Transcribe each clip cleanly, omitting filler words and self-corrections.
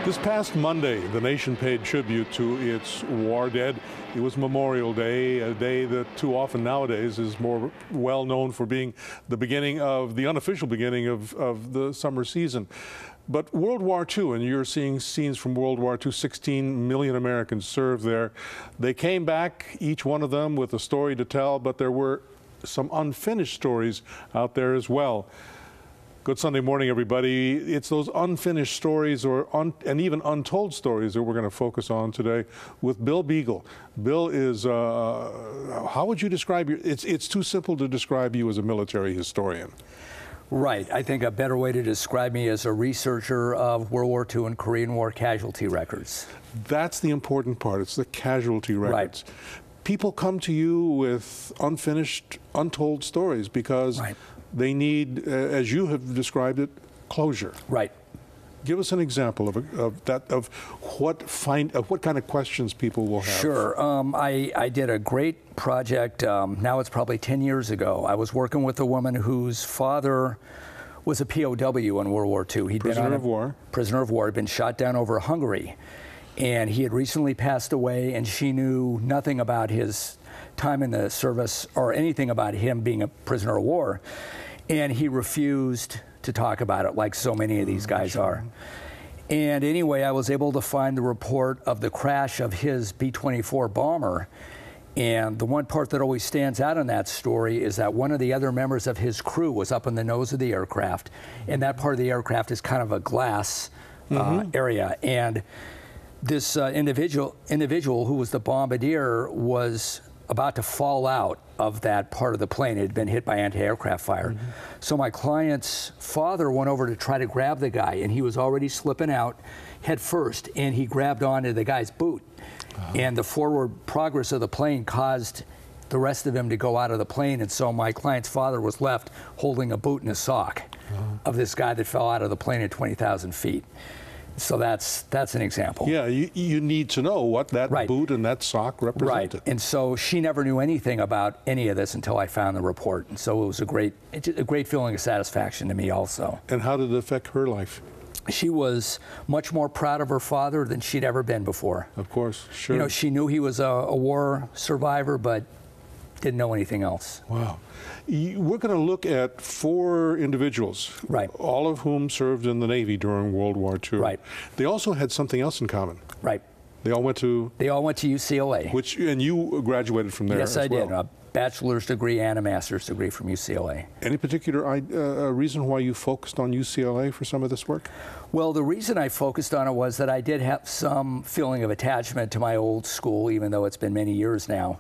This past Monday, the nation paid tribute to its war dead. It was Memorial Day, a day that too often nowadays is more well known for being the unofficial beginning of the summer season. But World War II, and you're seeing scenes from World War II, 16 million Americans served there. They came back, each one of them with a story to tell, but there were some unfinished stories out there as well. Good Sunday morning, everybody. It's those unfinished stories and even untold stories that we're going to focus on today with Bill Beigel. Bill is, how would you describe you? It's too simple to describe you as a military historian. Right. I think a better way to describe me as a researcher of World War II and Korean War casualty records. That's the important part. It's the casualty records. Right. People come to you with unfinished, untold stories because they need, as you have described it, closure. Right. Give us an example of what kind of questions people will have. Sure. I did a great project. Now it's probably 10 years ago. I was working with a woman whose father was a POW in World War II. He'd prisoner of war. Prisoner of war. Had been shot down over Hungary, and he had recently passed away. And she knew nothing about his time in the service or anything about him being a prisoner of war, and he refused to talk about it like so many of these guys are. And anyway, I was able to find the report of the crash of his B-24 bomber. And the one part that always stands out in that story is that one of the other members of his crew was up in the nose of the aircraft. And that part of the aircraft is kind of a glass area. And this individual who was the bombardier was about to fall out of that part of the plane. It had been hit by anti-aircraft fire. So my client's father went over to try to grab the guy, and he was already slipping out head first, and he grabbed onto the guy's boot. And the forward progress of the plane caused the rest of him to go out of the plane, and so my client's father was left holding a boot and a sock of this guy that fell out of the plane at 20,000 feet. So that's an example. Yeah, you need to know what that boot and that sock represented. Right, and so she never knew anything about any of this until I found the report. And so it was a great feeling of satisfaction to me also. And how did it affect her life? She was much more proud of her father than she'd ever been before. Of course, sure. You know, she knew he was a war survivor, but didn't know anything else. Wow. We're going to look at 4 individuals, all of whom served in the Navy during World War II. Right. They also had something else in common. Right. They all went to UCLA. And you graduated from there Yes, as well. I did. A bachelor's degree and a master's degree from UCLA. Any particular reason why you focused on UCLA for some of this work? Well, the reason I focused on it was that I did have some feeling of attachment to my old school, even though it's been many years now.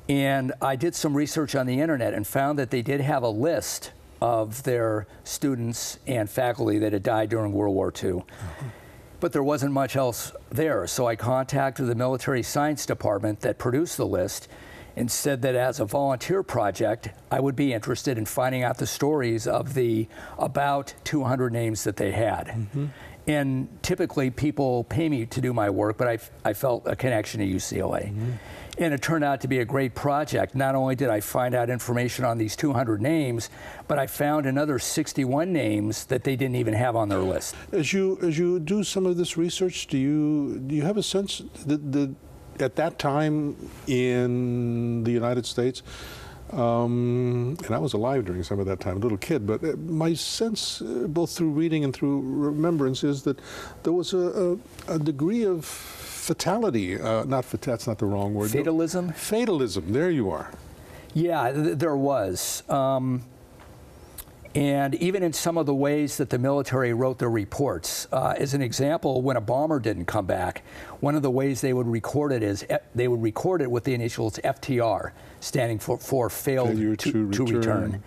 And I did some research on the internet and found that they did have a list of their students and faculty that had died during World War II. But there wasn't much else there. So I contacted the military science department that produced the list and said that as a volunteer project, I would be interested in finding out the stories of the about 200 names that they had. And typically people pay me to do my work, but I felt a connection to UCLA. And it turned out to be a great project. Not only did I find out information on these 200 names, but I found another 61 names that they didn't even have on their list. As you do some of this research, do you have a sense that at that time in the United States, and I was alive during some of that time, a little kid, but my sense, both through reading and through remembrance, is that there was a degree of fatality. That's not the wrong word. Fatalism? Fatalism, there you are. Yeah, there was. And even in some of the ways that the military wrote their reports. As an example, when a bomber didn't come back, one of the ways they would record it is they would record it with the initials FTR, standing for failed to return.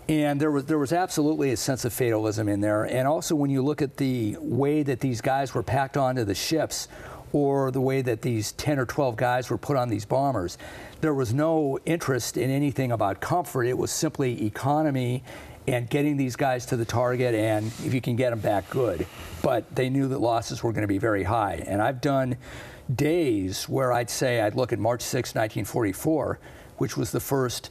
And there was absolutely a sense of fatalism in there. And also when you look at the way that these guys were packed onto the ships, or the way that these 10 or 12 guys were put on these bombers, there was no interest in anything about comfort. It was simply economy and getting these guys to the target, and if you can get them back, good. But they knew that losses were going to be very high. And I've done days where I'd look at March 6, 1944, which was the first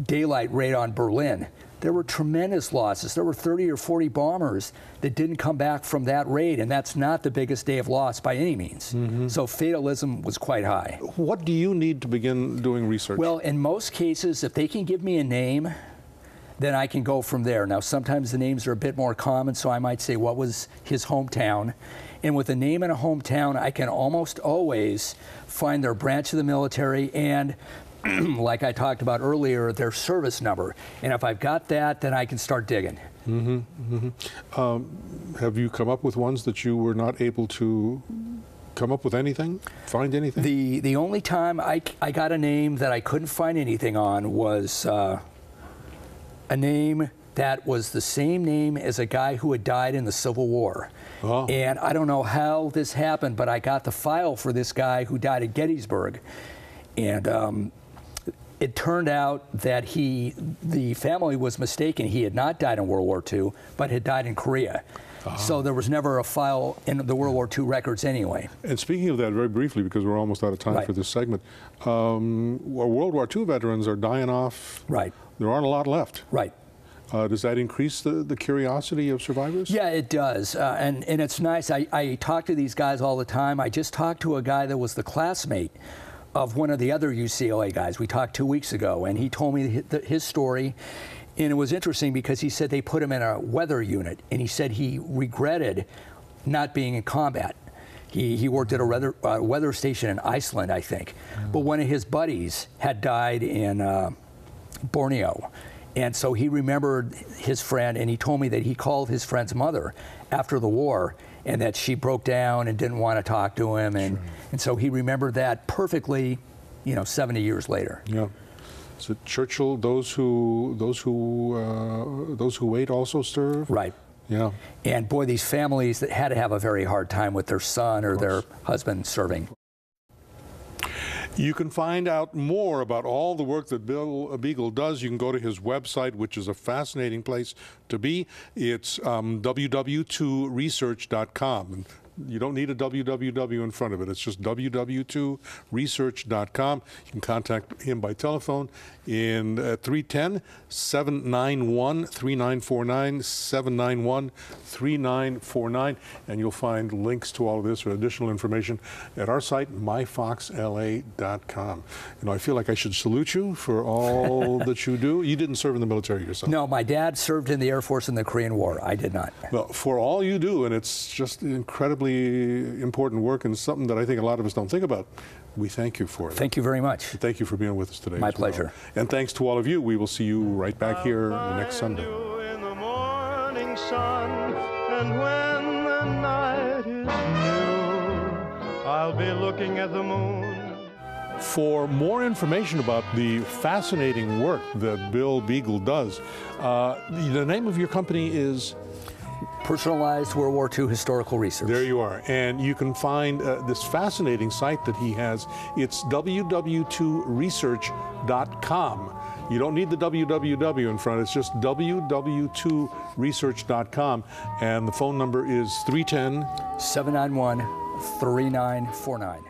daylight raid on Berlin. there were tremendous losses. There were 30 or 40 bombers that didn't come back from that raid, and that's not the biggest day of loss by any means. So fatalism was quite high. What do you need to begin doing research? Well, in most cases, if they can give me a name, then I can go from there. Now, sometimes the names are a bit more common, so I might say, what was his hometown? And with a name and a hometown, I can almost always find their branch of the military and, like I talked about earlier, their service number. And if I've got that, then I can start digging. Have you come up with ones that you were not able to come up with anything? Find anything? The only time I got a name that I couldn't find anything on was a name that was the same name as a guy who had died in the Civil War. Oh. And I don't know how this happened, but I got the file for this guy who died at Gettysburg. And it turned out that the family was mistaken. He had not died in World War II, but had died in Korea. So there was never a file in the World War II records anyway. And speaking of that, very briefly, because we're almost out of time for this segment, World War II veterans are dying off. Right. There aren't a lot left. Right. Does that increase the curiosity of survivors? Yeah, it does. And it's nice. I talk to these guys all the time. I just talked to a guy that was the classmate of one of the other UCLA guys. We talked 2 weeks ago, and he told me his story. And it was interesting because he said they put him in a weather unit, and he said he regretted not being in combat. He worked at a weather station in Iceland, I think. But one of his buddies had died in Borneo. And so he remembered his friend, and he told me that he called his friend's mother after the war, and that she broke down and didn't want to talk to him. And so he remembered that perfectly, 70 years later. Yeah. So Churchill, those who wait also serve? Right. Yeah. And boy, these families that had to have a very hard time with their son or their husband serving. You can find out more about all the work that Bill Beigel does. You can go to his website, which is a fascinating place to be. It's ww2research.com. And you don't need a www in front of it. It's just ww2research.com. You can contact him by telephone in 310-791-3949, 791-3949, and you'll find links to all of this or additional information at our site, myfoxla.com. I feel like I should salute you for all that you do. You didn't serve in the military yourself. No, my dad served in the Air Force in the Korean War. I did not. Well, for all you do, and it's just incredibly important work and something that I think a lot of us don't think about, we thank you for it. Thank you very much. Thank you for being with us today. My pleasure. Well. And thanks to all of you. We will see you right back here next Sunday. In the morning sun, and when the night is new, I'll be looking at the moon. For more information about the fascinating work that Bill Beigel does, the name of your company is? Personalized World War II Historical Research. There you are. And you can find this fascinating site that he has. It's ww2research.com. You don't need the www in front. It's just ww2research.com. And the phone number is 310-791-3949.